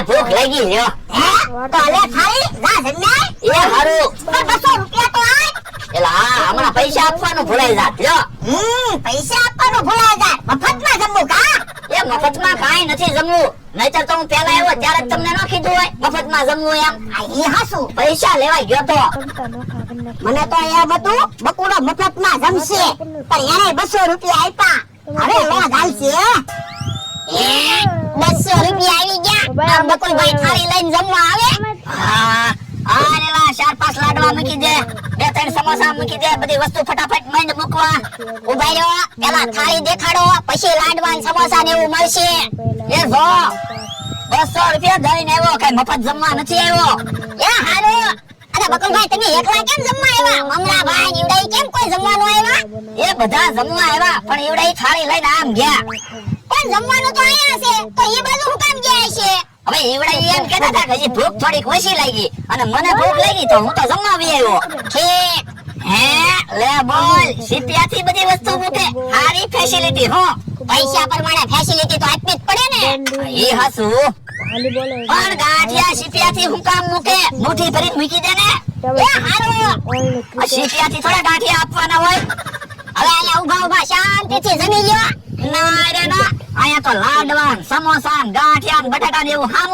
ભૂખ લાગી લ્યો. તો લે થાળી જા જમ્યા એ હારું. 200 રૂપિયા તો આય. એલા હમણાં પૈસા આપવાનું ભૂલાઈ જાત લ્યો. પૈસા આપવાનું ભૂલાઈ જાય. મફતમાં જમવું કા? એ મફતમાં કાંઈ નથી જમવું. નહીતર તો હું પેલા આવ્યો ત્યારે જ તમને ન કીધું હોય મફતમાં જમવું એમ. ઈ હાસુ પૈસા લેવાઈ ગયો તો. મને તો એમ હતું બકુડો મફતમાં જમશે પણ એને 200 રૂપિયા આપ્યા. હવે લો હાલશે. 200 રૂપિયા આવી ગયા. બકુલભાઈ થાળી લઈને જમવા આવે. હા રેલા 4-5 લાડવા મૂકી દે, 2-3 સમોસા મૂકી દે, બધી વસ્તુ ફટાફટ મંડ મૂકવા. ઉભા રહ્યો પેલા થાળી દેખાડો પછી લાડવા ને સમોસા ને એવું મળશે. એ જો 200 રૂપિયા દઈને આવ્યો, કઈ મફત જમવા નથી આવ્યો. એ હારું. અરે બકુલભાઈ તમે એકલા કેમ જમવા આવ્યા? મમરાભાઈ નીવડાઈ કેમ કોઈ જમવા નો આવ્યા? એ બધા જમવા આવ્યા પણ એવડા થાળી લઈને આમ ગયા. પણ જમવાનું તો અહીંયા છે તો એ બાજુ હું કામ ગયા છે? હવે એવડા એમ કહેતા હતા કે હજી ભૂખ થોડીક ઓછી લાગી અને મને ભૂખ લાગી તો હું તો જમવા આવી આવ્યો. ઠીક. હે લે બોલ, સીપિયાથી બધી વસ્તુ મૂકે, સારી ફેસિલિટી હો. પૈસા પ્રમાણે ફેસિલિટી તો આપવી જ પડે ને. એ હસુ પણ ગાંઠિયા સીપિયાથી હું કામ મૂકે? મુઠ્ઠી ભરીને મૂકી દે ને. એ હારું. આ સીપિયાથી થોડા ગાંઠિયા આપવાના હોય. હવે અહીંયા ઉભા શાંતિથી જમી લ્યો. ના રે ના, અહીંયા તો લાડવા, સમોસા, ગાંઠિયા, બટાકા ને એવું હામું